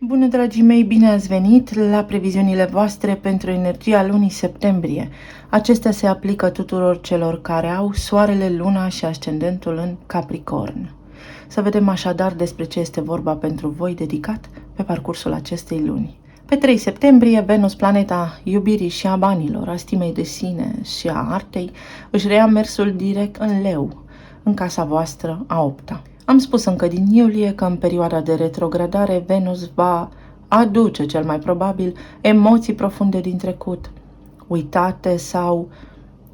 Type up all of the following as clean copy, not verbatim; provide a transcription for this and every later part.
Bună, dragii mei, bine ați venit la previziunile voastre pentru energia lunii septembrie. Acestea se aplică tuturor celor care au soarele, luna și ascendentul în Capricorn. Să vedem așadar despre ce este vorba pentru voi dedicat pe parcursul acestei luni. Pe 3 septembrie, Venus, planeta iubirii și a banilor, a stimei de sine și a artei, își reia mersul direct în Leu, în casa voastră a 8-a. Am spus încă din iulie că în perioada de retrogradare Venus va aduce cel mai probabil emoții profunde din trecut, uitate sau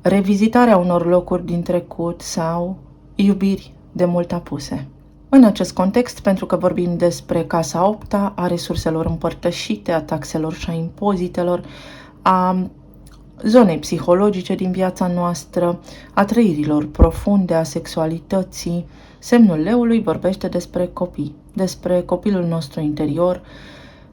revizitarea unor locuri din trecut sau iubiri de mult apuse. În acest context, pentru că vorbim despre casa 8-a, a resurselor împărtășite, a taxelor și a impozitelor, a zonei psihologice din viața noastră, a trăirilor profunde, a sexualității, semnul leului vorbește despre copii, despre copilul nostru interior,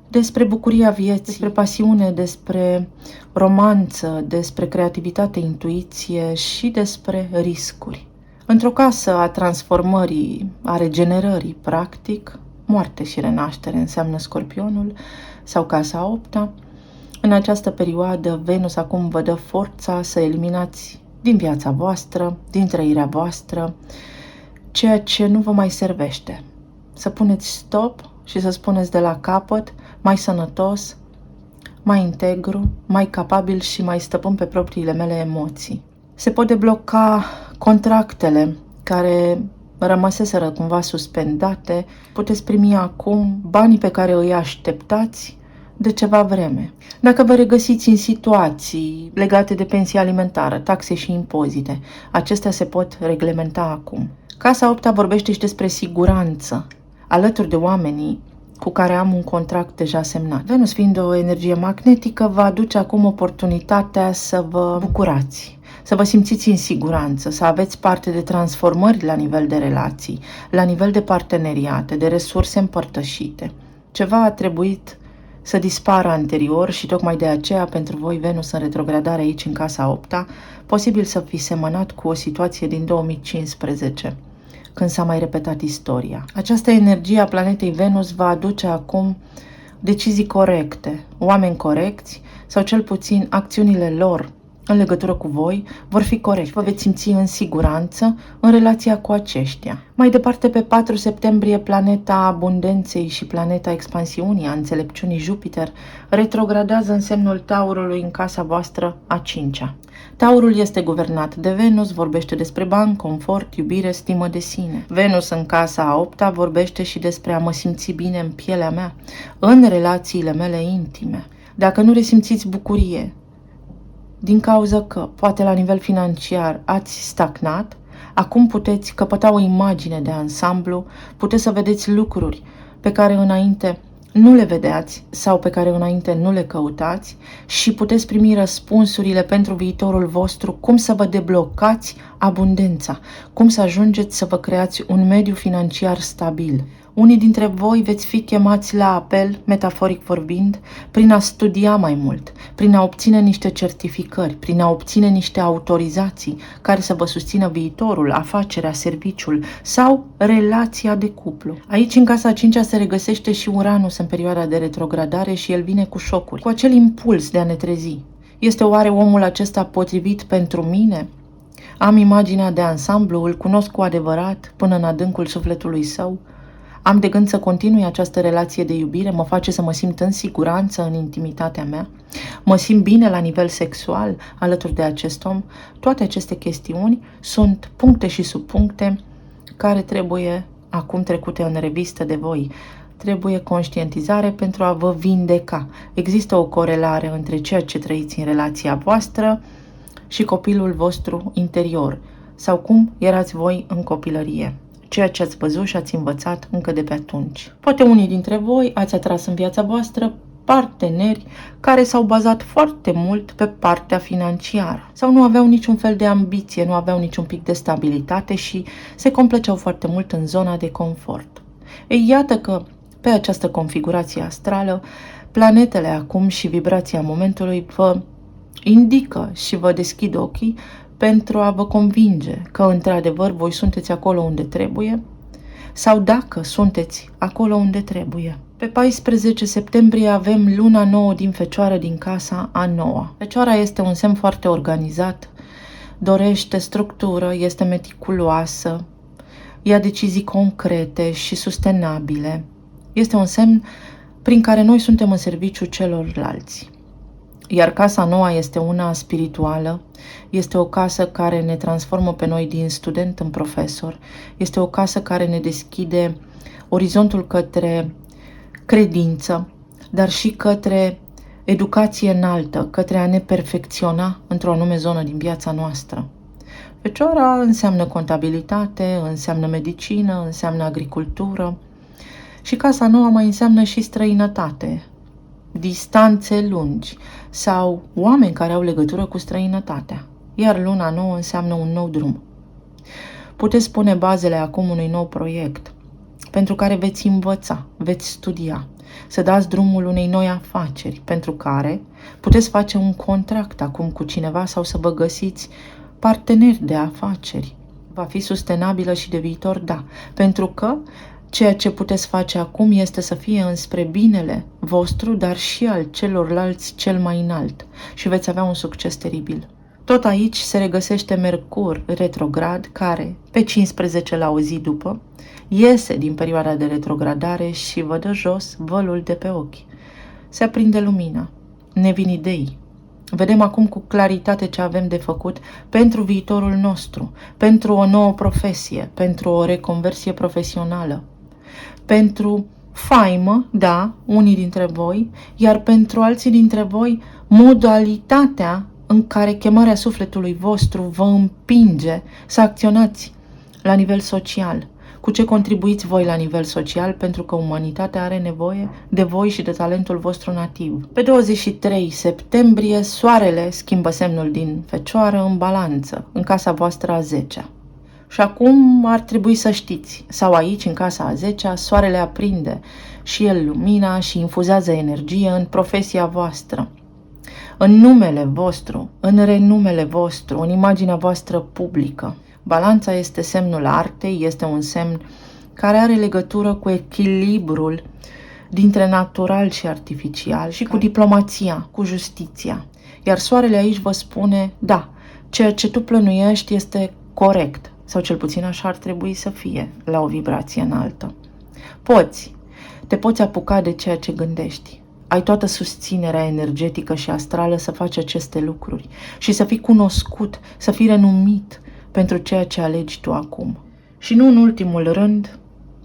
despre bucuria vieții, despre pasiune, despre romanță, despre creativitate, intuiție și despre riscuri. Într-o casă a transformării, a regenerării, practic, moarte și renaștere înseamnă Scorpionul sau casa 8-a. În această perioadă, Venus acum vă dă forța să eliminați din viața voastră, din trăirea voastră, ceea ce nu vă mai servește. Să puneți stop și să spuneți de la capăt, mai sănătos, mai integru, mai capabil și mai stăpân pe propriile mele emoții. Se pot debloca contractele care rămăseseră cumva suspendate, puteți primi acum banii pe care îi așteptați de ceva vreme. Dacă vă regăsiți în situații legate de pensie alimentară, taxe și impozite, acestea se pot reglementa acum. Casa 8-a vorbește și despre siguranță, alături de oamenii cu care am un contract deja semnat. Venus, fiind o energie magnetică, va aduce acum oportunitatea să vă bucurați, să vă simțiți în siguranță, să aveți parte de transformări la nivel de relații, la nivel de parteneriate, de resurse împărtășite. Ceva a trebuit să dispară anterior și tocmai de aceea pentru voi Venus în retrogradare aici în casa 8-a, posibil să fi semănat cu o situație din 2015, când s-a mai repetat istoria. Această energie a planetei Venus va aduce acum decizii corecte, oameni corecți sau cel puțin acțiunile lor în legătură cu voi vor fi corecte. Vă veți simți în siguranță în relația cu aceștia. Mai departe, pe 4 septembrie, planeta abundenței și planeta expansiunii, a înțelepciunii Jupiter, retrogradează în semnul Taurului în casa voastră a 5-a. Taurul este guvernat de Venus, vorbește despre bani, confort, iubire, stimă de sine. Venus în casa a 8-a vorbește și despre a mă simți bine în pielea mea, în relațiile mele intime. Dacă nu resimțiți bucurie, din cauza că, poate la nivel financiar, ați stagnat, acum puteți căpăta o imagine de ansamblu, puteți să vedeți lucruri pe care înainte nu le vedeați sau pe care înainte nu le căutați și puteți primi răspunsurile pentru viitorul vostru, cum să vă deblocați abundența, cum să ajungeți să vă creați un mediu financiar stabil. Unii dintre voi veți fi chemați la apel, metaforic vorbind, prin a studia mai mult, prin a obține niște certificări, prin a obține niște autorizații care să vă susțină viitorul, afacerea, serviciul sau relația de cuplu. Aici, în casa 5-a, se regăsește și Uranus în perioada de retrogradare și el vine cu șocuri, cu acel impuls de a ne trezi. Este oare omul acesta potrivit pentru mine? Am imaginea de ansamblu, îl cunosc cu adevărat până în adâncul sufletului său? Am de gând să continui această relație de iubire? Mă face să mă simt în siguranță în intimitatea mea? Mă simt bine la nivel sexual alături de acest om? Toate aceste chestiuni sunt puncte și subpuncte care trebuie acum trecute în revistă de voi. Trebuie conștientizare pentru a vă vindeca. Există o corelare între ceea ce trăiți în relația voastră și copilul vostru interior, sau cum erați voi în copilărie, ceea ce ați văzut și ați învățat încă de pe atunci. Poate unii dintre voi ați atras în viața voastră parteneri care s-au bazat foarte mult pe partea financiară sau nu aveau niciun fel de ambiție, nu aveau niciun pic de stabilitate și se complăceau foarte mult în zona de confort. Ei, iată că pe această configurație astrală, planetele acum și vibrația momentului vă indică și vă deschid ochii pentru a vă convinge că, într-adevăr, voi sunteți acolo unde trebuie sau dacă sunteți acolo unde trebuie. Pe 14 septembrie avem luna nouă din Fecioară din casa a noua. Fecioara este un semn foarte organizat, dorește structură, este meticuloasă, ia decizii concrete și sustenabile. Este un semn prin care noi suntem în serviciu celorlalți. Iar casa noua este una spirituală, este o casă care ne transformă pe noi din student în profesor, este o casă care ne deschide orizontul către credință, dar și către educație înaltă, către a ne perfecționa într-o anume zonă din viața noastră. Fecioara înseamnă contabilitate, înseamnă medicină, înseamnă agricultură și casa nouă mai înseamnă și străinătate, distanțe lungi sau oameni care au legătură cu străinătatea. Iar luna nouă înseamnă un nou drum. Puteți pune bazele acum unui nou proiect pentru care veți învăța, veți studia, să dați drumul unei noi afaceri, pentru care puteți face un contract acum cu cineva sau să vă găsiți parteneri de afaceri. Va fi sustenabilă și de viitor, da, pentru că ceea ce puteți face acum este să fie înspre binele vostru, dar și al celorlalți cel mai înalt și veți avea un succes teribil. Tot aici se regăsește Mercur retrograd, care, pe 15 la o zi după, iese din perioada de retrogradare și vă dă jos vălul de pe ochi. Se aprinde lumina, ne vin idei. Vedem acum cu claritate ce avem de făcut pentru viitorul nostru, pentru o nouă profesie, pentru o reconversie profesională, pentru faimă, da, unii dintre voi, iar pentru alții dintre voi, modalitatea în care chemarea sufletului vostru vă împinge să acționați la nivel social. Cu ce contribuiți voi la nivel social, pentru că umanitatea are nevoie de voi și de talentul vostru nativ. Pe 23 septembrie, soarele schimbă semnul din Fecioară în Balanță, în casa voastră a 10-a. Și acum ar trebui să știți, sau aici, în casa a 10-a, soarele aprinde și el lumina și infuzează energie în profesia voastră, în numele vostru, în renumele vostru, în imaginea voastră publică. Balanța este semnul artei, este un semn care are legătură cu echilibrul dintre natural și artificial și cu diplomația, cu justiția. Iar soarele aici vă spune, da, ceea ce tu plănuiești este corect, sau cel puțin așa ar trebui să fie, la o vibrație înaltă. Te poți apuca de ceea ce gândești. Ai toată susținerea energetică și astrală să faci aceste lucruri și să fii cunoscut, să fii renumit pentru ceea ce alegi tu acum. Și nu în ultimul rând,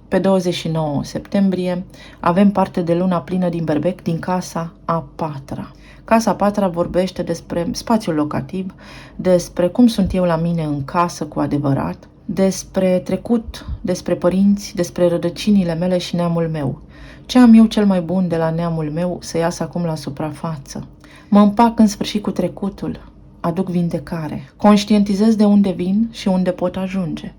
pe 29 septembrie, avem parte de luna plină din Berbec, din casa a 4-a. Casa a 4-a vorbește despre spațiul locativ, despre cum sunt eu la mine în casă cu adevărat, despre trecut, despre părinți, despre rădăcinile mele și neamul meu. Ce am eu cel mai bun de la neamul meu să iasă acum la suprafață? Mă împac în sfârșit cu trecutul, aduc vindecare, conștientizez de unde vin și unde pot ajunge.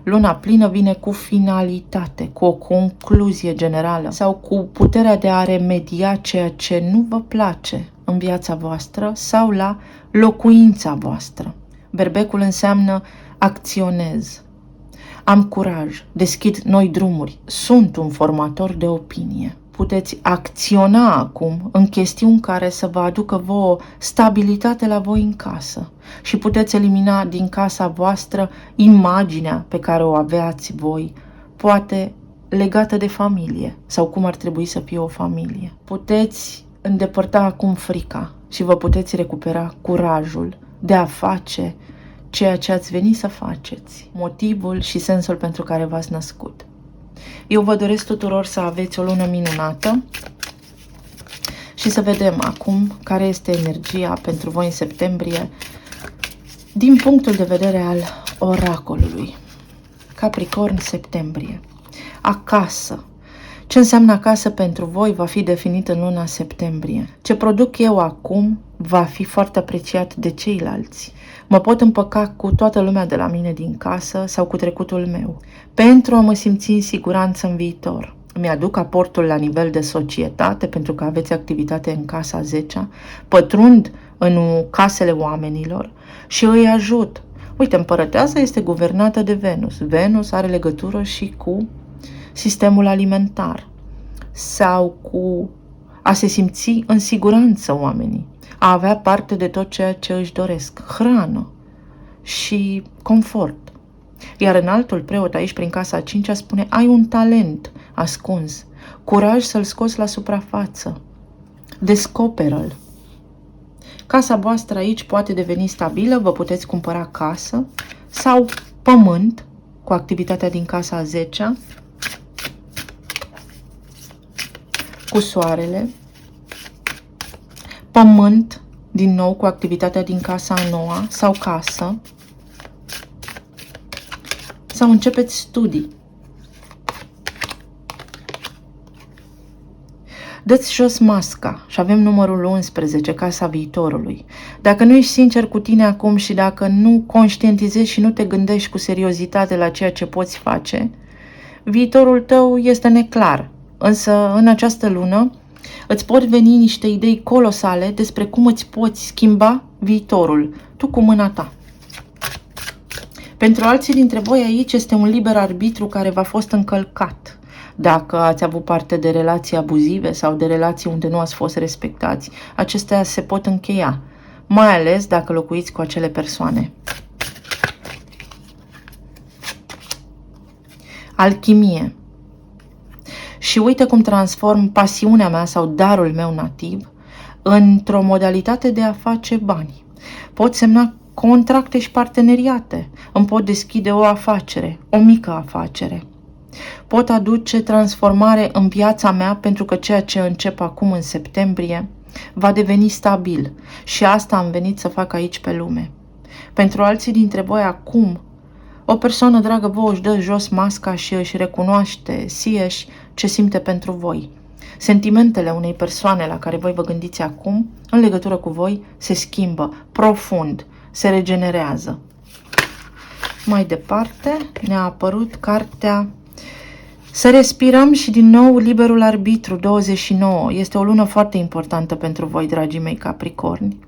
Luna plină vine cu finalitate, cu o concluzie generală sau cu puterea de a remedia ceea ce nu vă place în viața voastră sau la locuința voastră. Berbecul înseamnă acționez, am curaj, deschid noi drumuri, sunt un formator de opinie. Puteți acționa acum în chestiuni care să vă aducă vouă stabilitate la voi în casă și puteți elimina din casa voastră imaginea pe care o aveați voi, poate legată de familie sau cum ar trebui să fie o familie. Puteți îndepărta acum frica și vă puteți recupera curajul de a face ceea ce ați venit să faceți, motivul și sensul pentru care v-ați născut. Eu vă doresc tuturor să aveți o lună minunată și să vedem acum care este energia pentru voi în septembrie din punctul de vedere al oracolului. Capricorn, septembrie. Acasă. Ce înseamnă acasă pentru voi va fi definit în luna septembrie. Ce produc eu acum va fi foarte apreciat de ceilalți. Mă pot împăca cu toată lumea de la mine din casă sau cu trecutul meu, pentru a mă simți în siguranță în viitor. Îmi aduc aportul la nivel de societate, pentru că aveți activitate în casa 10-a, pătrund în casele oamenilor și îi ajut. Uite, împărăteasa este guvernată de Venus. Venus are legătură și cu sistemul alimentar. sau cu a se simți în siguranță oamenii, a avea parte de tot ceea ce își doresc, hrană și confort. Iar în altul preot aici prin casa a 5-a spune: ai un talent ascuns, curaj să-l scoți la suprafață, descoperă-l. Casa voastră aici poate deveni stabilă, vă puteți cumpăra casă sau pământ cu activitatea din casa a 10-a, cu soarele, pământ din nou cu activitatea din casa a 9-a sau casă, sau începeți studii. Dă-ți jos masca și avem numărul 11, casa viitorului. Dacă nu ești sincer cu tine acum și dacă nu conștientizezi și nu te gândești cu seriozitate la ceea ce poți face, viitorul tău este neclar. Însă în această lună îți pot veni niște idei colosale despre cum îți poți schimba viitorul, tu cu mâna ta. Pentru alții dintre voi aici este un liber arbitru care v-a fost încălcat. Dacă ați avut parte de relații abuzive sau de relații unde nu ați fost respectați, acestea se pot încheia, mai ales dacă locuiți cu acele persoane. Alchimie. Și uite cum transform pasiunea mea sau darul meu nativ într-o modalitate de a face bani. Pot semna contracte și parteneriate, îmi pot deschide o afacere, o mică afacere. Pot aduce transformare în viața mea pentru că ceea ce încep acum în septembrie va deveni stabil și asta am venit să fac aici pe lume. Pentru alții dintre voi acum, o persoană dragă vouă își dă jos masca și își recunoaște sieși ce simte pentru voi. Sentimentele unei persoane la care voi vă gândiți acum, în legătură cu voi, se schimbă profund, se regenerează. Mai departe ne-a apărut cartea Să respirăm și din nou liberul arbitru 29. Este o lună foarte importantă pentru voi, dragii mei Capricorni.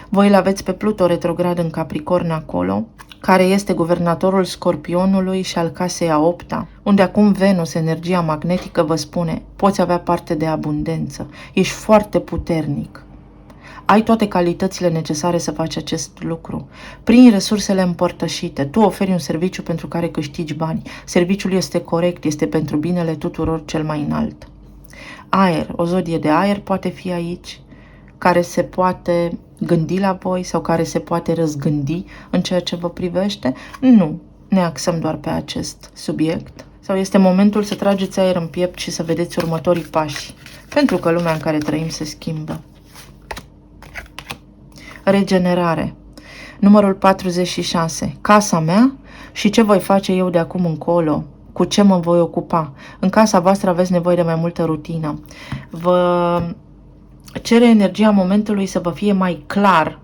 Voi îl aveți pe Pluto retrograd în Capricorn acolo, care este guvernatorul Scorpionului și al casei a 8-a, unde acum Venus, energia magnetică, vă spune: poți avea parte de abundență, ești foarte puternic. Ai toate calitățile necesare să faci acest lucru. Prin resursele împărtășite, tu oferi un serviciu pentru care câștigi bani. Serviciul este corect, este pentru binele tuturor cel mai înalt. Aer, o zodie de aer poate fi aici, care se poate gândi la voi sau care se poate răzgândi în ceea ce vă privește. Nu ne axăm doar pe acest subiect. Sau este momentul să trageți aer în piept și să vedeți următorii pași, pentru că lumea în care trăim se schimbă. Regenerare. Numărul 46. Casa mea și ce voi face eu de acum încolo, cu ce mă voi ocupa. În casa voastră aveți nevoie de mai multă rutină. Vă cere energia momentului să vă fie mai clar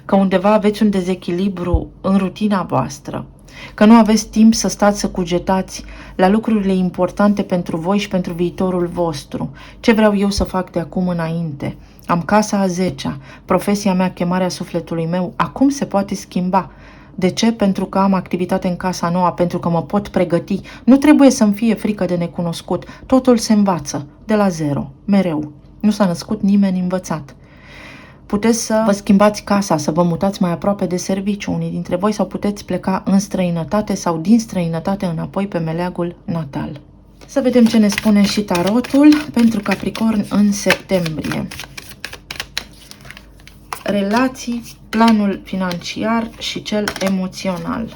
că undeva aveți un dezechilibru în rutina voastră, că nu aveți timp să stați să cugetați la lucrurile importante pentru voi și pentru viitorul vostru. Ce vreau eu să fac de acum înainte? Am casa a 10-a, profesia mea, chemarea sufletului meu, acum se poate schimba. De ce? Pentru că am activitate în casa nouă, pentru că mă pot pregăti. Nu trebuie să-mi fie frică de necunoscut. Totul se învață de la zero, mereu. Nu s-a născut nimeni învățat. Puteți să vă schimbați casa, să vă mutați mai aproape de serviciu unii dintre voi sau puteți pleca în străinătate sau din străinătate înapoi pe meleagul natal. Să vedem ce ne spune și tarotul pentru Capricorn în septembrie. Relații, planul financiar și cel emoțional.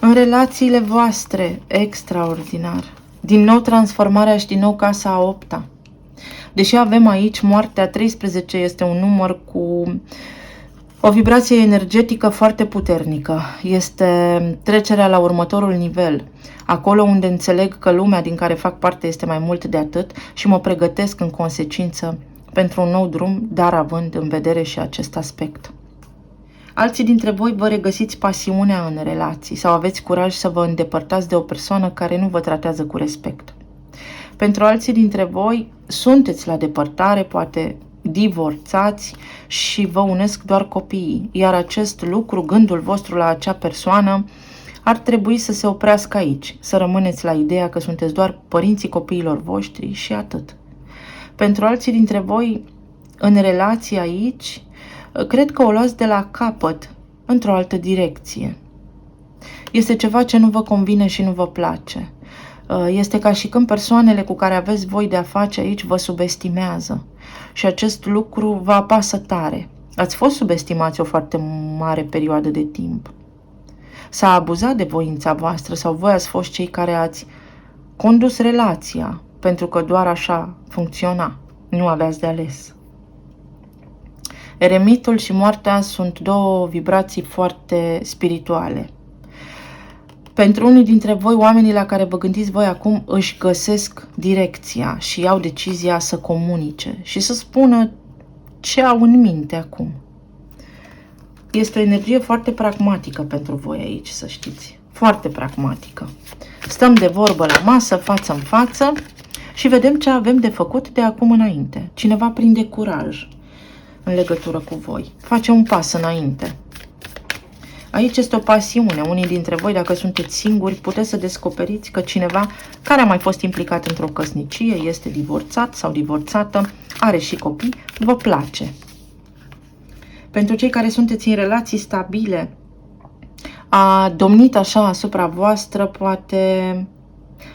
În relațiile voastre, extraordinar. Din nou transformarea și din nou casa a 8-a. Deși avem aici moartea 13, este un număr cu o vibrație energetică foarte puternică. Este trecerea la următorul nivel. Acolo unde înțeleg că lumea din care fac parte este mai mult de atât și mă pregătesc în consecință pentru un nou drum, dar având în vedere și acest aspect. Alții dintre voi vă regăsiți pasiunea în relații sau aveți curaj să vă îndepărtați de o persoană care nu vă tratează cu respect. Pentru alții dintre voi sunteți la depărtare, poate divorțați și vă unesc doar copiii. Iar acest lucru, gândul vostru la acea persoană, ar trebui să se oprească aici, să rămâneți la ideea că sunteți doar părinții copiilor voștri și atât. Pentru alții dintre voi, în relație aici, cred că o luați de la capăt, într-o altă direcție. Este ceva ce nu vă convine și nu vă place. Este ca și când persoanele cu care aveți voi de a face aici vă subestimează. Și acest lucru vă apasă tare. Ați fost subestimați o foarte mare perioadă de timp. S-a abuzat de voința voastră sau voi ați fost cei care ați condus relația, pentru că doar așa funcționa. Nu aveați de ales. Eremitul și moartea sunt două vibrații foarte spirituale. Pentru unii dintre voi, oamenii la care vă gândiți voi acum își găsesc direcția și iau decizia să comunice și să spună ce au în minte acum. Este o energie foarte pragmatică pentru voi aici, să știți. Foarte pragmatică. Stăm de vorbă la masă, față în față și vedem ce avem de făcut de acum înainte. Cineva prinde curaj în legătură cu voi. Face un pas înainte. Aici este o pasiune. Unii dintre voi, dacă sunteți singuri, puteți să descoperiți că cineva care a mai fost implicat într-o căsnicie, este divorțat sau divorțată, are și copii, vă place. Pentru cei care sunteți în relații stabile, a domnit așa asupra voastră poate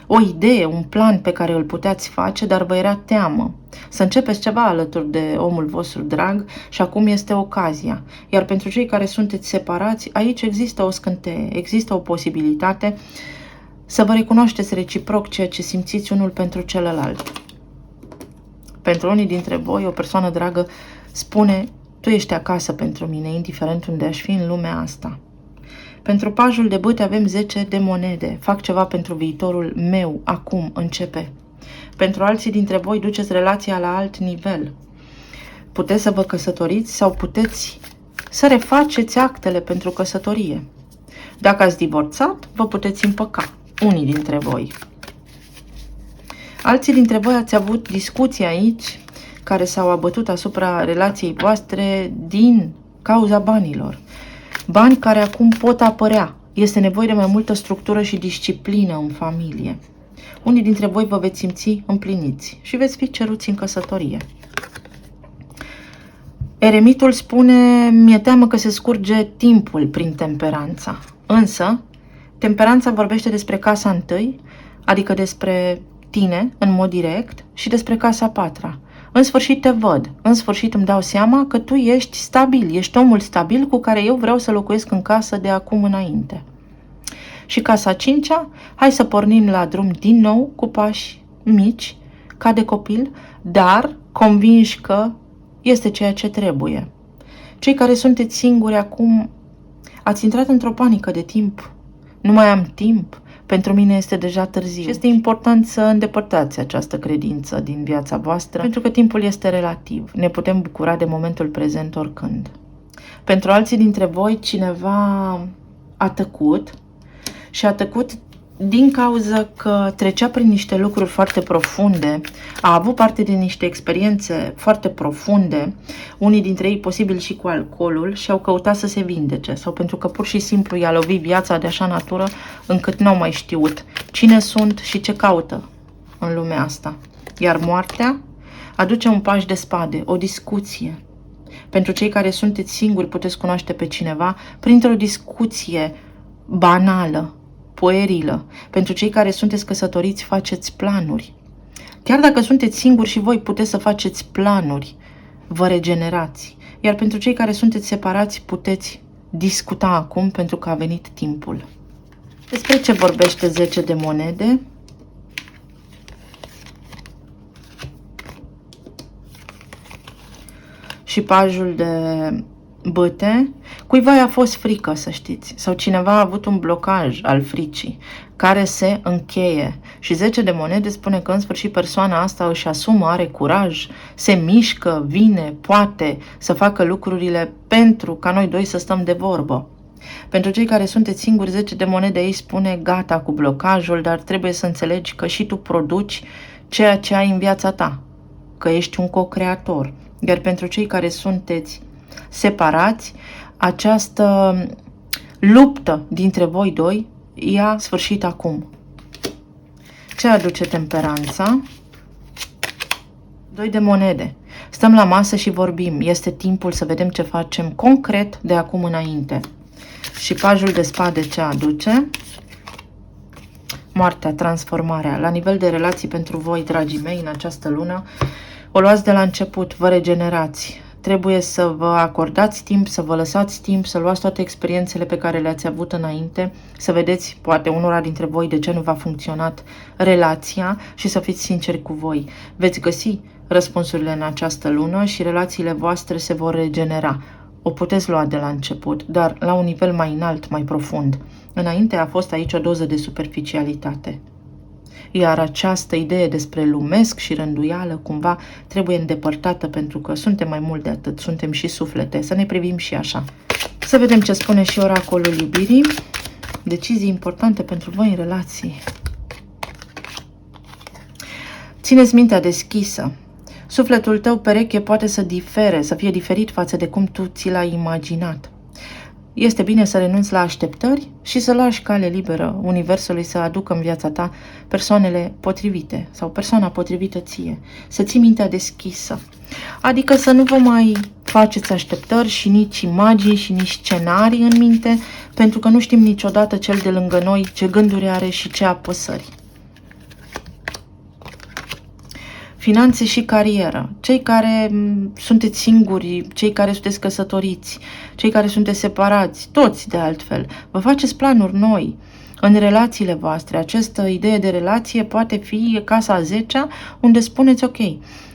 o idee, un plan pe care îl puteați face, dar vă era teamă să începeți ceva alături de omul vostru drag și acum este ocazia. Iar pentru cei care sunteți separați, aici există o scânteie, există o posibilitate să vă recunoașteți reciproc ceea ce simțiți unul pentru celălalt. Pentru unii dintre voi, o persoană dragă spune: tu ești acasă pentru mine, indiferent unde aș fi în lumea asta. Pentru pajul de bâte avem 10 de monede. Fac ceva pentru viitorul meu, acum, începe. Pentru alții dintre voi duceți relația la alt nivel. Puteți să vă căsătoriți sau puteți să refaceți actele pentru căsătorie. Dacă ați divorțat, vă puteți împăca, unii dintre voi. Alții dintre voi ați avut discuții aici care s-au abătut asupra relației voastre din cauza banilor. Bani care acum pot apărea. Este nevoie de mai multă structură și disciplină în familie. Unii dintre voi vă veți simți împliniți și veți fi ceruți în căsătorie. Eremitul spune: mi-e teamă că se scurge timpul prin temperanța. Însă, temperanța vorbește despre casa întâi, adică despre tine în mod direct, și despre casa patra. În sfârșit te văd, în sfârșit îmi dau seama că tu ești stabil, ești omul stabil cu care eu vreau să locuiesc în casă de acum înainte. Și casa cincea, hai să pornim la drum din nou cu pași mici, ca de copil, dar convinși că este ceea ce trebuie. Cei care sunteți singuri acum, ați intrat într-o panică de timp. Nu mai am timp, pentru mine este deja târziu. Și este important să îndepărtați această credință din viața voastră, pentru că timpul este relativ. Ne putem bucura de momentul prezent oricând. Pentru alții dintre voi, cineva a tăcut și a tăcut din cauza că trecea prin niște lucruri foarte profunde, a avut parte de niște experiențe foarte profunde, unii dintre ei posibil și cu alcoolul, și au căutat să se vindece, sau pentru că pur și simplu i-a lovit viața de așa natură încât n-au mai știut cine sunt și ce caută în lumea asta. Iar moartea aduce un paș de spade, o discuție. Pentru cei care sunteți singuri, puteți cunoaște pe cineva printr-o discuție banală, puerilă. Pentru cei care sunteți căsătoriți, faceți planuri. Chiar dacă sunteți singuri și voi, puteți să faceți planuri, vă regenerați. Iar pentru cei care sunteți separați, puteți discuta acum pentru că a venit timpul. Despre ce vorbește 10 de monede? Și pajul de bâte. Cuiva a fost frică, să știți, sau cineva a avut un blocaj al fricii care se încheie. Și 10 de monede spune că în sfârșit persoana asta își asumă, are curaj, se mișcă, vine, poate să facă lucrurile pentru ca noi doi să stăm de vorbă. Pentru cei care sunteți singuri, 10 de monede ei spune gata cu blocajul, dar trebuie să înțelegi că și tu produci ceea ce ai în viața ta, că ești un co-creator. Iar pentru cei care sunteți separați, această luptă dintre voi doi ia sfârșit acum. Ce aduce temperanța? 2 de monede. Stăm la masă și vorbim. Este timpul să vedem ce facem concret de acum înainte. Și pajul de spade ce aduce? Moartea, transformarea. La nivel de relații pentru voi, dragii mei, în această lună, o luați de la început, vă regenerați. Trebuie să vă acordați timp, să vă lăsați timp, să luați toate experiențele pe care le-ați avut înainte, să vedeți, poate unora dintre voi, de ce nu v-a funcționat relația și să fiți sinceri cu voi. Veți găsi răspunsurile în această lună și relațiile voastre se vor regenera. O puteți lua de la început, dar la un nivel mai înalt, mai profund. Înainte a fost aici o doză de superficialitate. Iar această idee despre lumesc și rânduială cumva trebuie îndepărtată, pentru că suntem mai mult de atât, suntem și suflete, să ne privim și așa. Să vedem ce spune și oracolul iubirii. Decizii importante pentru voi în relații. Țineți mintea deschisă. Sufletul tău pereche poate să difere, să fie diferit față de cum tu ți l-ai imaginat. Este bine să renunți la așteptări și să lași cale liberă universului să aducă în viața ta persoanele potrivite sau persoana potrivită ție. Să ții mintea deschisă. Adică să nu vă mai faceți așteptări și nici imagini și nici scenarii în minte, pentru că nu știm niciodată cel de lângă noi ce gânduri are și ce apăsări. Finanțe și carieră. Cei care sunteți singuri, cei care sunteți căsătoriți, cei care sunteți separați, toți de altfel, vă faceți planuri noi în relațiile voastre. Această idee de relație poate fi casa a 10-a, unde spuneți ok,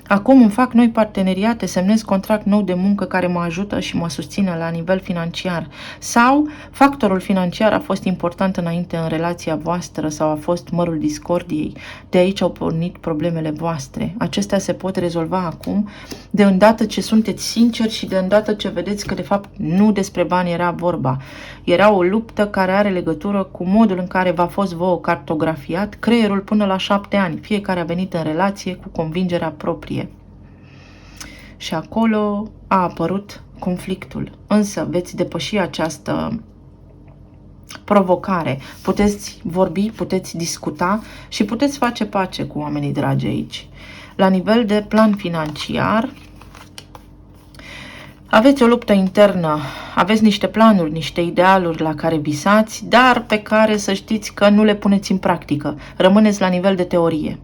acum îmi fac noi parteneriate, semnez contract nou de muncă care mă ajută și mă susține la nivel financiar. Sau factorul financiar a fost important înainte în relația voastră sau a fost mărul discordiei. De aici au pornit problemele voastre. Acestea se pot rezolva acum, de îndată ce sunteți sinceri și de îndată ce vedeți că de fapt nu despre bani era vorba. Era o luptă care are legătură cu modul în care v-a fost vouă cartografiat creierul până la 7 ani. Fiecare a venit în relație cu convingerea proprie. Și acolo a apărut conflictul. Însă veți depăși această provocare. Puteți vorbi, puteți discuta și puteți face pace cu oamenii dragi aici. La nivel de plan financiar, aveți o luptă internă, aveți niște planuri, niște idealuri la care visați, dar pe care să știți că nu le puneți în practică. Rămâneți la nivel de teorie.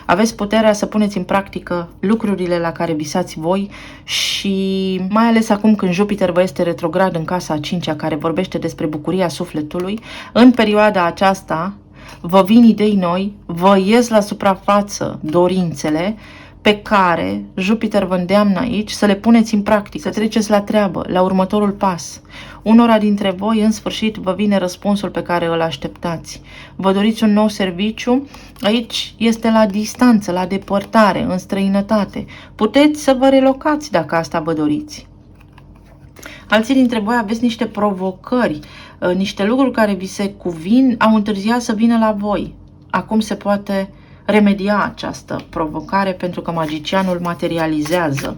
Aveți puterea să puneți în practică lucrurile la care visați voi și mai ales acum când Jupiter vă este retrograd în casa a 5-a, care vorbește despre bucuria sufletului, în perioada aceasta vă vin idei noi, vă ies la suprafață dorințele pe care Jupiter vă îndeamnă aici să le puneți în practică, să treceți la treabă, la următorul pas. Unora dintre voi, în sfârșit, vă vine răspunsul pe care îl așteptați. Vă doriți un nou serviciu? Aici este la distanță, la depărtare, în străinătate. Puteți să vă relocați dacă asta vă doriți. Alții dintre voi aveți niște provocări, niște lucruri care vi se cuvin, au întârziat să vină la voi. Acum se poate remedia această provocare pentru că magicianul materializează.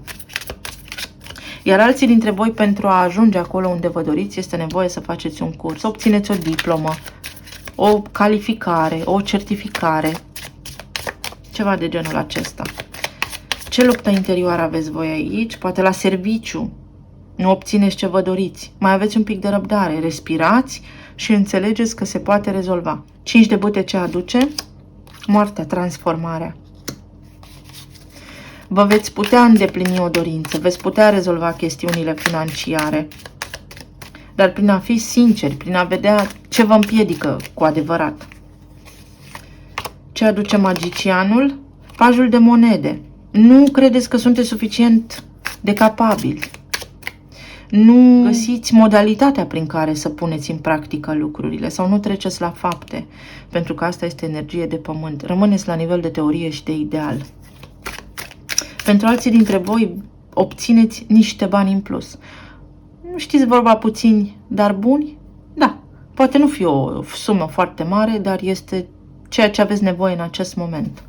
Iar alții dintre voi, pentru a ajunge acolo unde vă doriți, este nevoie să faceți un curs, să obțineți o diplomă, o calificare, o certificare, ceva de genul acesta. Ce luptă interioară aveți voi aici? Poate la serviciu nu obțineți ce vă doriți. Mai aveți un pic de răbdare, respirați și înțelegeți că se poate rezolva. 5 de bâte ce aduce? Moartea, transformarea. Vă veți putea îndeplini o dorință, veți putea rezolva chestiunile financiare, dar prin a fi sinceri, prin a vedea ce vă împiedică cu adevărat. Ce aduce magicianul? Pajul de monede. Nu credeți că sunteți suficient de capabili. Nu găsiți modalitatea prin care să puneți în practică lucrurile sau nu treceți la fapte, pentru că asta este energie de pământ. Rămâneți la nivel de teorie și de ideal. Pentru alții dintre voi obțineți niște bani în plus. Nu știți vorba puțini, dar buni? Da, poate nu fi o sumă foarte mare, dar este ceea ce aveți nevoie în acest moment.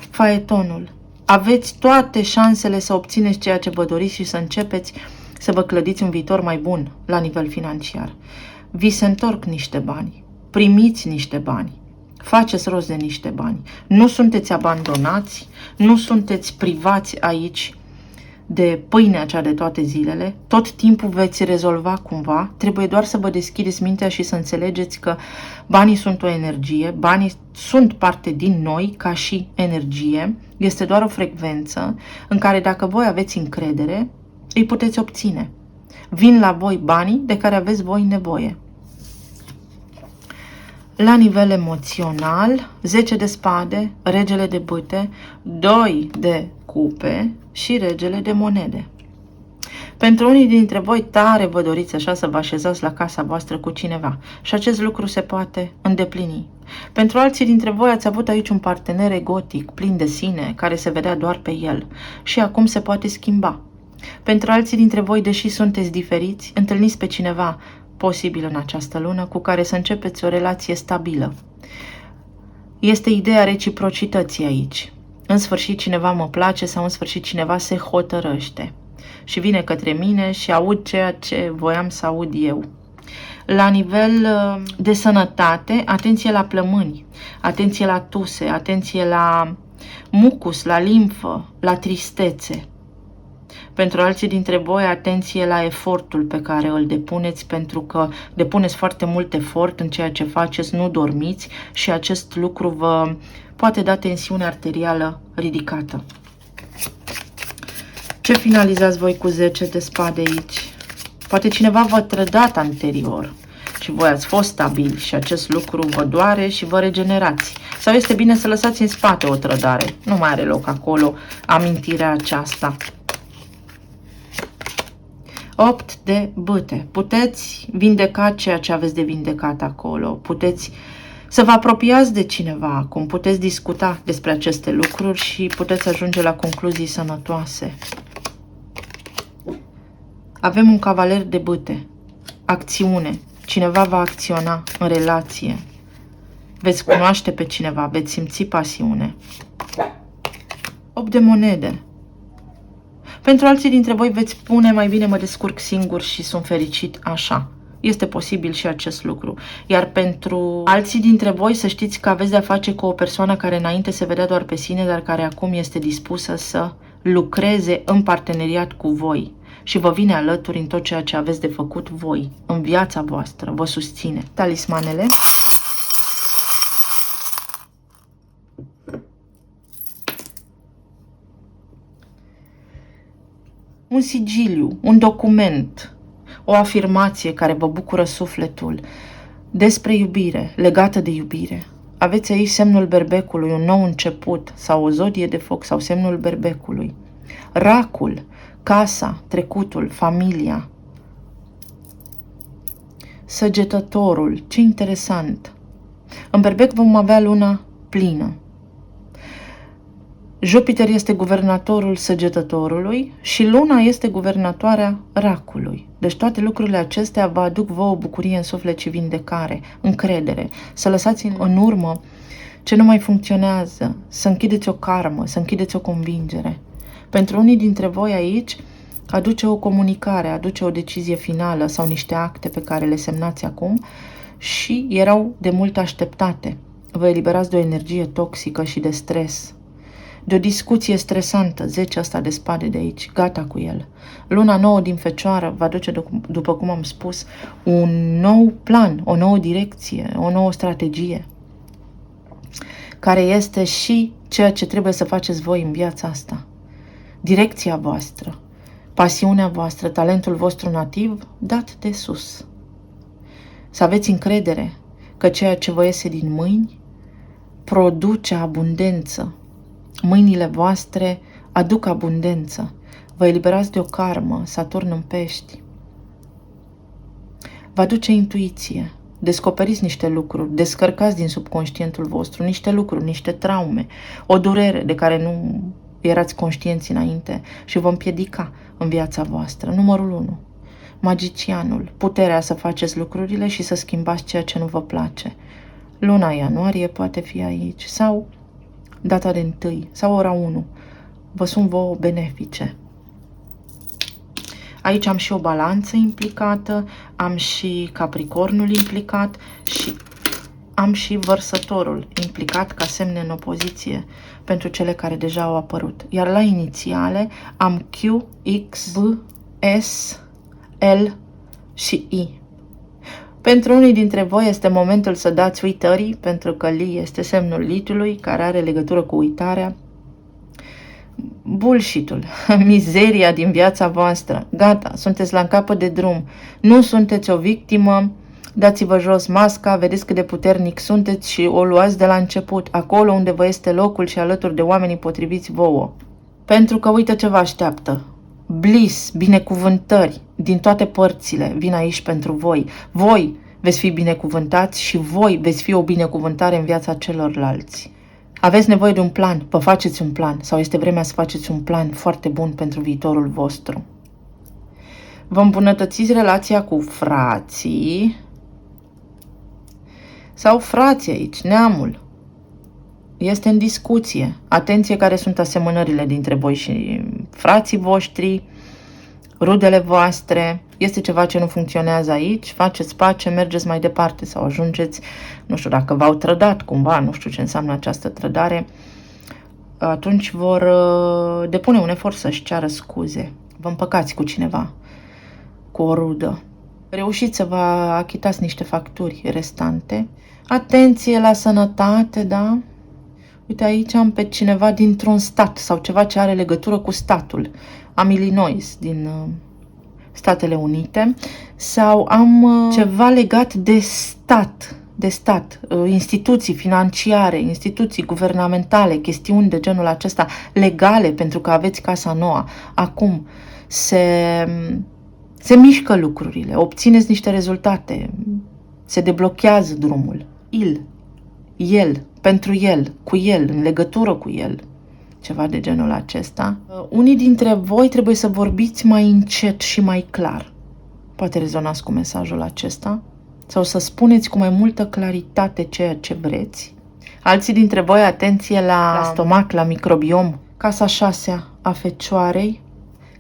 Faetonul. Aveți toate șansele să obțineți ceea ce vă doriți și să începeți să vă clădiți un viitor mai bun la nivel financiar. Vi se întorc niște bani, primiți niște bani, faceți rost de niște bani. Nu sunteți abandonați, nu sunteți privați aici de pâinea cea de toate zilele, tot timpul veți rezolva cumva, trebuie doar să vă deschideți mintea și să înțelegeți că banii sunt o energie, banii sunt parte din noi ca și energie, este doar o frecvență în care dacă voi aveți încredere, îi puteți obține. Vin la voi banii de care aveți voi nevoie. La nivel emoțional, 10 de spade, regele de bâte, 2 de cupe și regele de monede. Pentru unii dintre voi tare vă doriți așa să vă așezați la casa voastră cu cineva și acest lucru se poate îndeplini. Pentru alții dintre voi ați avut aici un partener egotic, plin de sine, care se vedea doar pe el și acum se poate schimba. Pentru alții dintre voi, deși sunteți diferiți, întâlniți pe cineva posibil în această lună cu care să începeți o relație stabilă. Este ideea reciprocității aici. În sfârșit cineva mă place sau în sfârșit cineva se hotărăște și vine către mine și aud ceea ce voiam să aud eu. La nivel de sănătate, atenție la plămâni, atenție la tuse, atenție la mucus, la limfă, la tristețe. Pentru alții dintre voi, atenție la efortul pe care îl depuneți, pentru că depuneți foarte mult efort în ceea ce faceți, nu dormiți și acest lucru vă poate da tensiune arterială ridicată. Ce finalizați voi cu 10 de spade aici? Poate cineva v-a trădat anterior și voi ați fost stabili și acest lucru vă doare și vă regenerați. Sau este bine să lăsați în spate o trădare. Nu mai are loc acolo amintirea aceasta. 8 de bâte. Puteți vindeca ceea ce aveți de vindecat acolo. Puteți să vă apropiați de cineva acum. Puteți discuta despre aceste lucruri și puteți ajunge la concluzii sănătoase. Avem un cavaler de bâte. Acțiune. Cineva va acționa în relație. Veți cunoaște pe cineva, veți simți pasiune. 8 de monede. Pentru alții dintre voi veți spune mai bine mă descurc singur și sunt fericit așa. Este posibil și acest lucru. Iar pentru alții dintre voi să știți că aveți de-a face cu o persoană care înainte se vedea doar pe sine, dar care acum este dispusă să lucreze în parteneriat cu voi și vă vine alături în tot ceea ce aveți de făcut voi, în viața voastră, vă susține. Talismanele. Un sigiliu, un document, o afirmație care vă bucură sufletul despre iubire, legată de iubire. Aveți aici semnul berbecului, un nou început sau o zodie de foc sau semnul berbecului. Racul, casa, trecutul, familia. Săgetătorul, ce interesant. În berbec vom avea luna plină. Jupiter este guvernatorul săgetătorului și luna este guvernatoarea racului. Deci toate lucrurile acestea vă aduc vouă bucurie în suflet și vindecare, încredere. Să lăsați în urmă ce nu mai funcționează, să închideți o karmă, să închideți o convingere. Pentru unii dintre voi aici aduce o comunicare, aduce o decizie finală sau niște acte pe care le semnați acum și erau de mult așteptate. Vă eliberați de o energie toxică și de stres. De o discuție stresantă, 10 asta de spade de aici, gata cu el. Luna nouă din Fecioară va duce, după cum am spus, un nou plan, o nouă direcție, o nouă strategie, care este și ceea ce trebuie să faceți voi în viața asta. Direcția voastră, pasiunea voastră, talentul vostru nativ, dat de sus. Să aveți încredere că ceea ce vă iese din mâini produce abundență. Mâinile voastre aduc abundență. Vă eliberați de o karmă, Saturn în pești. Vă aduce intuiție. Descoperiți niște lucruri, descărcați din subconștientul vostru niște lucruri, niște traume, o durere de care nu erați conștienți înainte și vă împiedica în viața voastră. Numărul 1. Magicianul. Puterea să faceți lucrurile și să schimbați ceea ce nu vă place. Luna ianuarie poate fi aici sau data de 1 sau ora 1. vă sunt vouă benefice. Aici am și o balanță implicată, am și Capricornul implicat și am și Vărsătorul implicat ca semne în opoziție pentru cele care deja au apărut. Iar la inițiale am Q, X, B, S, L și I. Pentru unii dintre voi este momentul să dați uitării, pentru că Li este semnul litului, care are legătură cu uitarea. Bullshit-ul, mizeria din viața voastră. Gata, sunteți la capăt de drum. Nu sunteți o victimă, dați-vă jos masca, vedeți cât de puternic sunteți și o luați de la început, acolo unde vă este locul și alături de oamenii potriviți vouă. Pentru că uite ce vă așteaptă. Bliss, binecuvântări din toate părțile vin aici pentru voi. Voi veți fi binecuvântați și voi veți fi o binecuvântare în viața celorlalți. Aveți nevoie de un plan, vă faceți un plan sau este vremea să faceți un plan foarte bun pentru viitorul vostru. Vă îmbunătățiți relația cu frații sau frații aici, neamul. Este în discuție. Atenție care sunt asemănările dintre voi și frații voștri, rudele voastre. Este ceva ce nu funcționează aici, faceți pace, mergeți mai departe sau ajungeți, nu știu, dacă v-au trădat cumva, nu știu ce înseamnă această trădare, atunci vor depune un efort să-și ceară scuze. Vă împăcați cu cineva, cu o rudă. Reușiți să vă achitați niște facturi restante. Atenție la sănătate, da? Uite, aici am pe cineva dintr-un stat sau ceva ce are legătură cu statul. Am Illinois din Statele Unite sau am ceva legat de stat, instituții financiare, instituții guvernamentale, chestiuni de genul acesta legale, pentru că aveți casa nouă. Acum se mișcă lucrurile, obțineți niște rezultate, se deblochează drumul. El, pentru el, cu el, în legătură cu el. Ceva de genul acesta. Unii dintre voi trebuie să vorbiți mai încet și mai clar. Poate rezonați cu mesajul acesta. Sau să spuneți cu mai multă claritate ceea ce vreți. Alții dintre voi, atenție la stomac, la microbiom. Casa 6 a Fecioarei.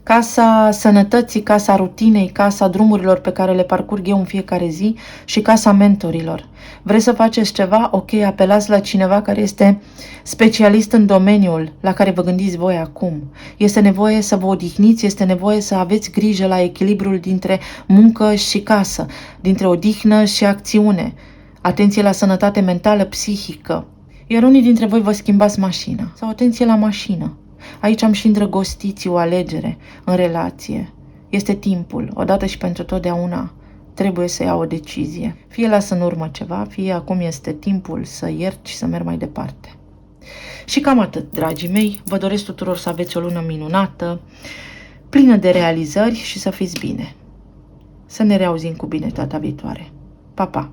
Casa sănătății, casa rutinei, casa drumurilor pe care le parcurg eu în fiecare zi și casa mentorilor. Vreți să faceți ceva? Ok, apelați la cineva care este specialist în domeniul la care vă gândiți voi acum. Este nevoie să vă odihniți, este nevoie să aveți grijă la echilibrul dintre muncă și casă, dintre odihnă și acțiune. Atenție la sănătate mentală, psihică. Iar unii dintre voi vă schimbați mașina sau atenție la mașină. Aici am și îndrăgostiți o alegere în relație. Este timpul, odată și pentru totdeauna, trebuie să iau o decizie. Fie lasă în urmă ceva, fie acum este timpul să ierți și să merg mai departe. Și cam atât, dragii mei. Vă doresc tuturor să aveți o lună minunată, plină de realizări și să fiți bine. Să ne reauzim cu bine data viitoare. Pa, pa!